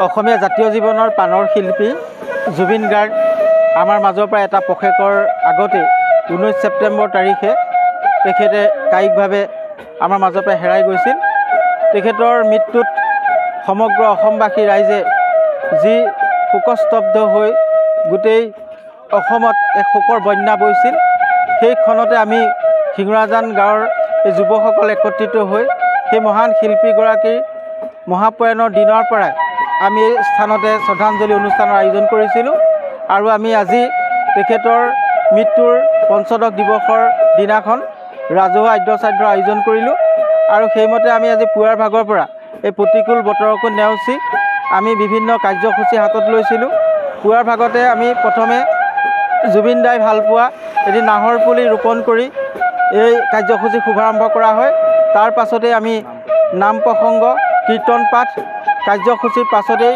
অসমীয়া জাতীয় জীৱনৰ প্ৰাণৰ শিল্পী জুবিন গাৰ্গ আমাৰ মাজৰ পৰা এটা পষেকৰ আগতে 19 ছেপ্টেম্বৰ তাৰিখে তেখেতে কায়িকভাৱে আমাৰ মাজৰ পৰা হেৰাই গৈছিল। তেখেতৰ মৃত্যুত সমগ্ৰ অসমবাসী ৰাইজে যি শোকস্তব্ধ হৈ গোটেই অসমত এক শোকৰ বন্যা বৈছিল, সেই ক্ষণতে আমি শিঙৰাজান গাঁৱৰ এই যুৱকসকল একত্ৰিত হৈ সেই মহান শিল্পীগৰাকীৰ মহাপ্ৰয়াণৰ দিনৰ পৰাই আমি এই স্থানতে শ্ৰদ্ধাঞ্জলি অনুষ্ঠানৰ আয়োজন কৰিছিলোঁ। আৰু আমি আজি তেখেতৰ মৃত্যুৰ পঞ্চদশ দিৱসৰ দিনাখন ৰাজহুৱা আদ্যশ্ৰাদ্ধৰ আয়োজন কৰিলোঁ। আৰু সেইমতে আমি আজি পুৱাৰ ভাগৰ পৰা এই প্ৰতিকূল বতৰকো নেওচি আমি বিভিন্ন কাৰ্যসূচী হাতত লৈছিলোঁ। পুৱাৰ ভাগতে আমি প্ৰথমে জুবিন দাই ভালপোৱা এটি নাহৰ পুলি ৰোপণ কৰি এই কাৰ্যসূচী শুভাৰম্ভ কৰা হয়। তাৰ পাছতে আমি নাম প্ৰসংগ, কীৰ্তন পাঠ কাৰ্যসূচীৰ পাছতেই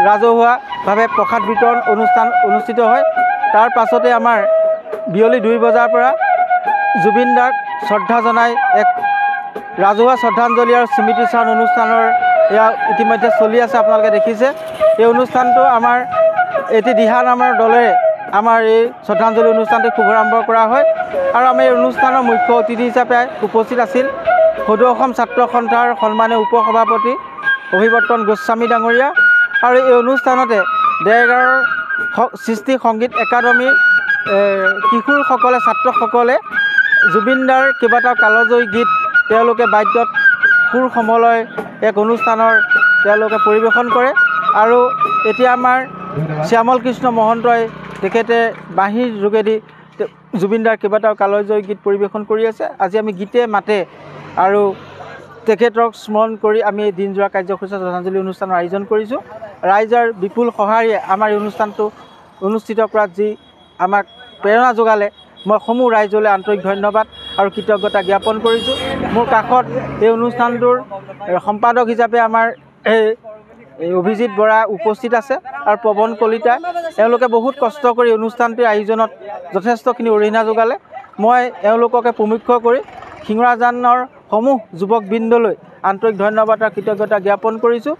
ৰাজহুৱাভাৱে প্ৰসাদ বিতৰণ অনুষ্ঠান অনুষ্ঠিত হয়। তাৰ পাছতে আমাৰ বিয়লি 2 বজাৰ পৰা জুবিন দাক শ্ৰদ্ধা জনাই এক ৰাজহুৱা শ্ৰদ্ধাঞ্জলি আৰু স্মৃতিচাৰণ অনুষ্ঠানৰ এয়া ইতিমধ্যে চলি আছে, আপোনালোকে দেখিছে। এই অনুষ্ঠানটো আমাৰ এটি দিহা নামৰ দলেৰে আমাৰ এই শ্ৰদ্ধাঞ্জলি অনুষ্ঠানটি শুভাৰম্ভ কৰা হয়। আৰু আমাৰ এই অনুষ্ঠানৰ মুখ্য অতিথি হিচাপে উপস্থিত আছিল সদৌ অসম ছাত্ৰ সন্থাৰ সন্মানীয় উপসভাপতি অভিৱৰ্তন গোস্বামী ডাঙৰীয়া। আৰু এই অনুষ্ঠানতে দেৰগাঁৱৰ সৃষ্টি সংগীত একাডেমীৰ কিশোৰসকলে ছাত্ৰসকলে জুবিন দাৰ কেইবাটাও কালজয়ী গীত তেওঁলোকে বাদ্যত সুৰ সমলয় এক অনুষ্ঠানৰ তেওঁলোকে পৰিৱেশন কৰে। আৰু এতিয়া আমাৰ শ্যামল কৃষ্ণ মহন্তই তেখেতে বাঁহীৰ যোগেদি জুবিন দাৰ কেইবাটাও কালজয়ী গীত পৰিৱেশন কৰি আছে। আজি আমি গীতে মাতে আৰু তেখেতক স্মৰণ কৰি আমি এই দিনজোৰা কাৰ্যসূচী শ্ৰদ্ধাঞ্জলি অনুষ্ঠানৰ আয়োজন কৰিছোঁ। ৰাইজৰ বিপুল সঁহাৰিয়ে আমাৰ এই অনুষ্ঠানটো অনুষ্ঠিত কৰাত যি আমাক প্ৰেৰণা যোগালে, মই সমূহ ৰাইজলৈ আন্তৰিক ধন্যবাদ আৰু কৃতজ্ঞতা জ্ঞাপন কৰিছোঁ। মোৰ কাষত এই অনুষ্ঠানটোৰ সম্পাদক হিচাপে আমাৰ এই অভিজিত বৰা উপস্থিত আছে আৰু পৱন কলিতা। এওঁলোকে বহুত কষ্ট কৰি অনুষ্ঠানটিৰ আয়োজনত যথেষ্টখিনি অৰিহণা যোগালে। মই এওঁলোককে প্ৰমুখ্য কৰি শিঙৰাজানৰ সমূহ যুৱকবৃন্দলৈ আন্তৰিক ধন্যবাদ আৰু কৃতজ্ঞতা জ্ঞাপন কৰিছোঁ।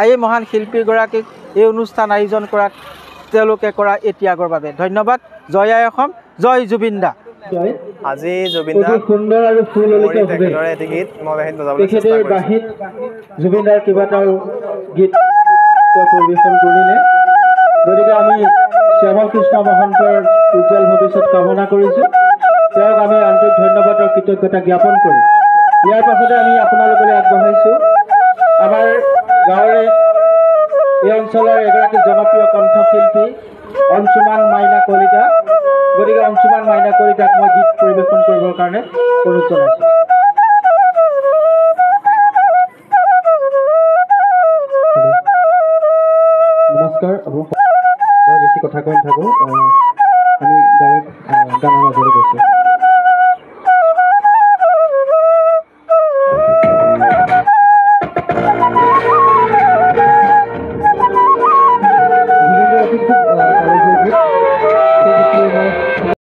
এই মহান শিল্পীগৰাকীক এই অনুষ্ঠান আয়োজন কৰাত তেওঁলোকে কৰা এই ত্যাগৰ বাবে ধন্যবাদ। জয় আই অসম, জয় জুবিন দা। আজি জুবিন দা সুন্দৰ আৰু তেখেতৰ এটি গীত মই বাঁহীত বজাবলৈ চেষ্টা কৰিছোঁ। বাঁহীত জুবিন দাৰ কেইবাটাও গীত পৰিৱেশন কৰিলে। গতিকে আমি শ্যামল কৃষ্ণ মহন্তৰ উজ্জ্বল ভৱিষ্যত কামনা কৰিছোঁ। তেওঁক আমি আন্তৰিক ধন্যবাদ আৰু কৃতজ্ঞতা জ্ঞাপন কৰিম। ইয়াৰ পাছতে আমি আপোনালোকলৈ আগবঢ়াইছোঁ আমাৰ গাঁৱৰে এই অঞ্চলৰ এগৰাকী জনপ্ৰিয় কণ্ঠশিল্পী অংশুমান মাইনা কলিতা। গতিকে অংশুমান মাইনা কলিতাক মই গীত পৰিৱেশন কৰিবৰ কাৰণে অনুৰোধ জনাইছোঁ। নমস্কাৰ, আপোনালোক বেছি কথা কৈ নাথাকোঁ, আমি ডাইৰেক্ট গানৰ মাজলৈ গৈছোঁ।